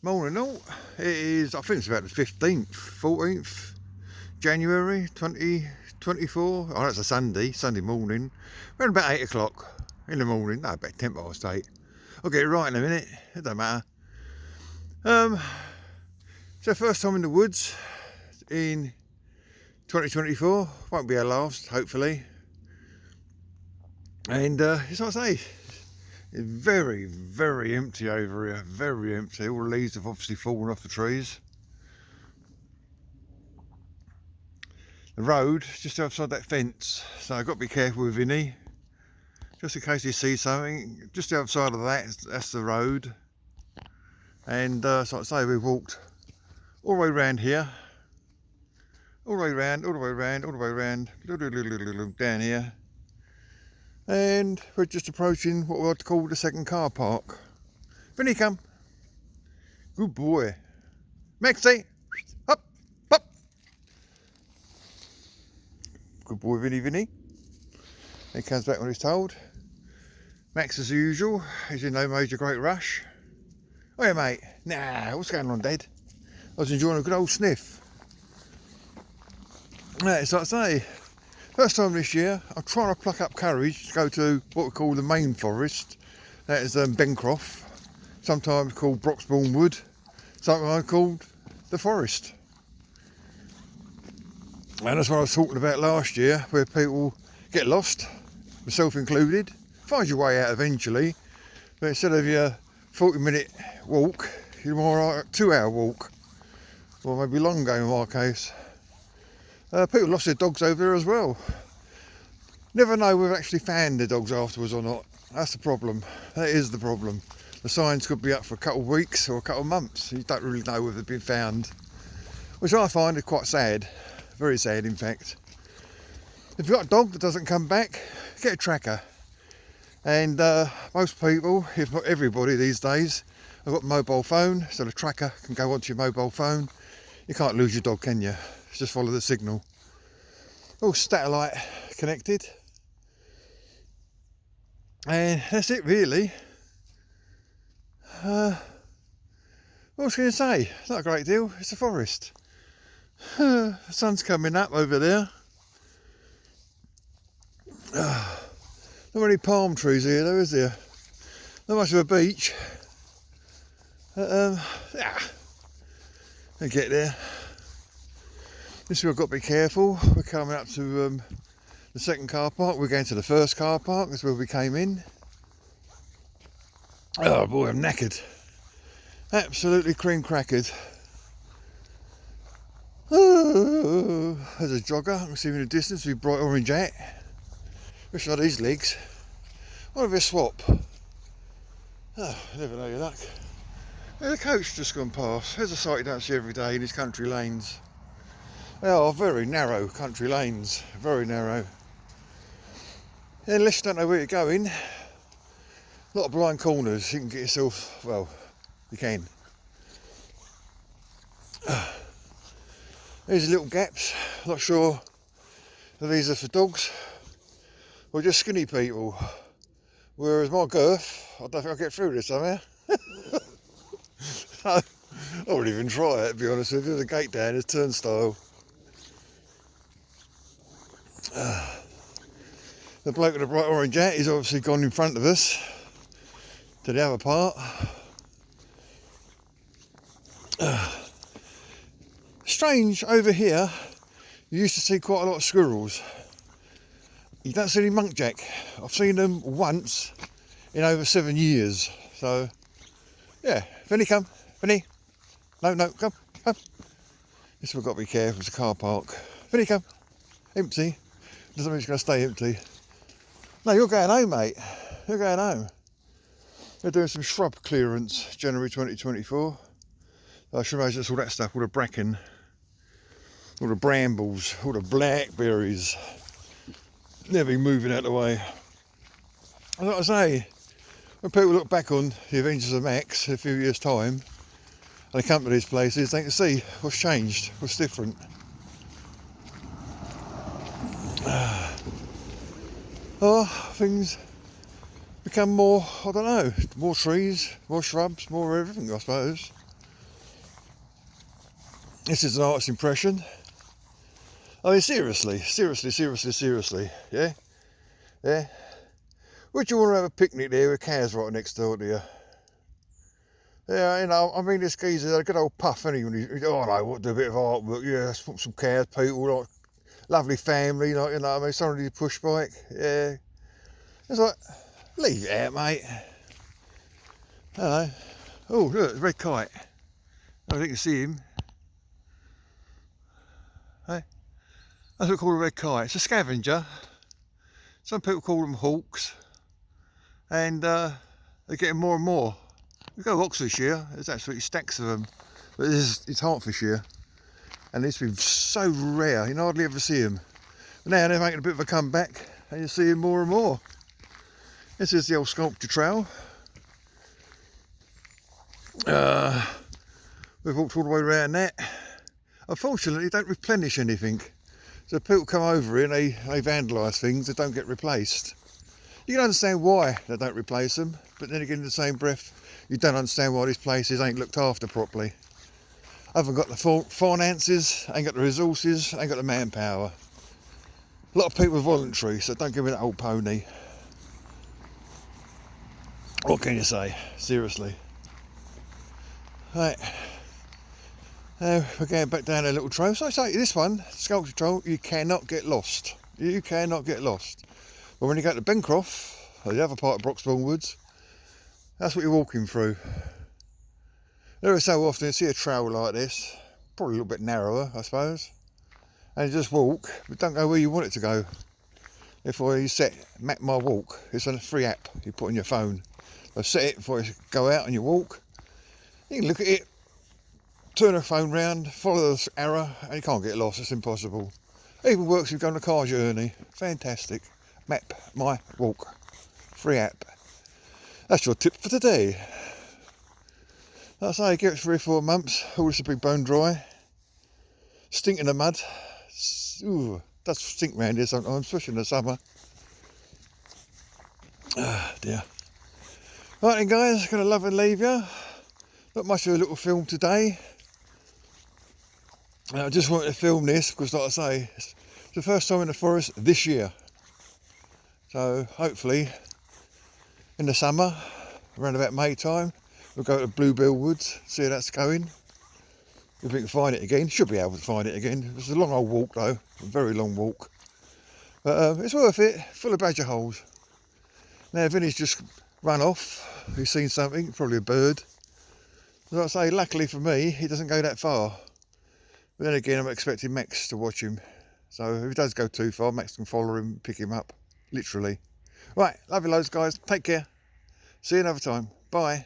Morning all. It is, I think it's about the 15th, 14th January 2024. Oh, that's a Sunday morning. Around about 8 o'clock in the morning. No, about 10 past 8. I'll get it right in a minute. It don't matter. So first time in the woods in 2024. Won't be our last, hopefully. And as I say, it's very, very empty over here. Very empty. All the leaves have obviously fallen off the trees. The road just outside that fence, so I've got to be careful with Vinny, just in case you see something. Just outside of that, that's the road. And so I say, we walked all the way around here, all the way around, all the way around, all the way around, down here, and we're just approaching what we like to call the second car park. Vinny, come. Good boy. Maxie, up, up. Good boy, Vinny. He comes back when he's told. Max, as usual, he's in no major great rush. Oh yeah, mate. Nah, what's going on, Dad? I was enjoying a good old sniff. Yeah, so I say, first time this year, I'm trying to pluck up courage to go to what we call the main forest. That is Bencroft, sometimes called Broxbourne Wood, sometimes called the forest. And that's what I was talking about last year, where people get lost, myself included. Find your way out eventually, but instead of your 40-minute walk, you're more like a 2-hour walk, or maybe longer in my case. People lost their dogs over there as well. Never know we've actually found the dogs afterwards or not. That's the problem. That is the problem. The signs could be up for a couple of weeks or a couple of months. You don't really know whether they've been found, which I find is quite sad. Very sad, in fact. If you've got a dog that doesn't come back, get a tracker. And most people, if not everybody these days, have got a mobile phone, so the tracker can go onto your mobile phone. You can't lose your dog, can you? Just follow the signal. All satellite connected. And that's it really. What was I going to say? Not a great deal, it's a forest. The sun's coming up over there. Not many palm trees here though, is there? Not much of a beach. Yeah. I get there. This is where I've got to be careful. We're coming up to the second car park. We're going to the first car park. That's where we came in. Oh boy, I'm knackered. Absolutely cream crackered. Oh, there's a jogger. I can see him in the distance with a bright orange hat. Wish I had his legs. What if I swap? Oh, never know your luck. There's a coach just gone past. There's a sight you don't see every day in these country lanes. They are very narrow country lanes, very narrow. Unless you don't know where you're going, a lot of blind corners, you can get yourself, well, you can. These little gaps, not sure if these are for dogs or just skinny people. Whereas my girth, I don't think I'll get through this somehow. I wouldn't even try it, to be honest with you. There's a gate down, there's a turnstile. The bloke with the bright orange hat is obviously gone in front of us to the other part. Strange, over here you used to see quite a lot of squirrels. You don't see any muntjac. I've seen them once in over 7 years. So yeah, Vinny, come. Vinny. No, come. This is where I've got to be careful, it's a car park. Vinny, come. Empty. Doesn't mean it's going to stay empty. No, you're going home, mate. You're going home. They're doing some shrub clearance, January 2024. I should imagine it's all that stuff, all the bracken, all the brambles, all the blackberries. They'll be moving out of the way. And like I say, when people look back on the Adventures of Max in a few years' time, and they come to these places, they can see what's changed, what's different. Things become more, I don't know, more trees, more shrubs, more everything, I suppose. This is an artist's impression. I mean, seriously, yeah? Yeah? Would you want to have a picnic there with cows right next door to you? Yeah, you know, I mean, this geezer, a good old puff, anyway. Oh, no, what, do a bit of artwork, yeah, let's put some cows, people, like, lovely family, like, you know what I mean, somebody push bike, yeah. It's like, leave it out, mate. Hello. Oh, look, red kite. I think you can see him. Hey, that's what we call a red kite. It's a scavenger. Some people call them hawks, and they're getting more and more. We go to Oxfordshire, there's absolutely stacks of them, but it's Hertfordshire, and it's been so rare, you hardly ever see them. But now they're making a bit of a comeback, and you see them more and more. This is the old sculpture trail. We've walked all the way around that. Unfortunately, they don't replenish anything. So people come over here and they vandalise things that don't get replaced. You can understand why they don't replace them, but then again in the same breath, you don't understand why these places ain't looked after properly. Haven't got the finances, ain't got the resources, ain't got the manpower. A lot of people are voluntary, so don't give me that old pony. What can you say? Seriously. Right. Now we're going back down a little trail. So I say this one, sculpture trail, you cannot get lost. You cannot get lost. But when you go to Bencroft, or the other part of Broxbourne Woods, that's what you're walking through. Every so often you see a trail like this, probably a little bit narrower, I suppose, and you just walk, but don't go where you want it to go. Therefore you set Map My Walk. It's a free app you put on your phone. So set it before you go out and you walk. You can look at it, turn the phone round, follow the arrow, and you can't get lost. It's impossible. It even works if you go on a car journey. Fantastic. Map My Walk. Free app. That's your tip for today. Like I say, give it 3 or 4 months, all this will be bone dry. Stink in the mud. Ooh, does stink round here sometimes, especially in the summer. Ah, dear. Right then guys, gonna love and leave you. Not much of a little film today. I just wanted to film this because, like I say, it's the first time in the forest this year. So hopefully in the summer, around about May time, we'll go to Bluebell Woods, see how that's going. If we can find it again, should be able to find it again. It's a long old walk though, a very long walk. But it's worth it, full of badger holes. Now Vinny's just run off, he's seen something, probably a bird. As I say, luckily for me, he doesn't go that far. But then again, I'm expecting Max to watch him. So if he does go too far, Max can follow him, pick him up, literally. Right, love you loads guys, take care. See you another time, bye.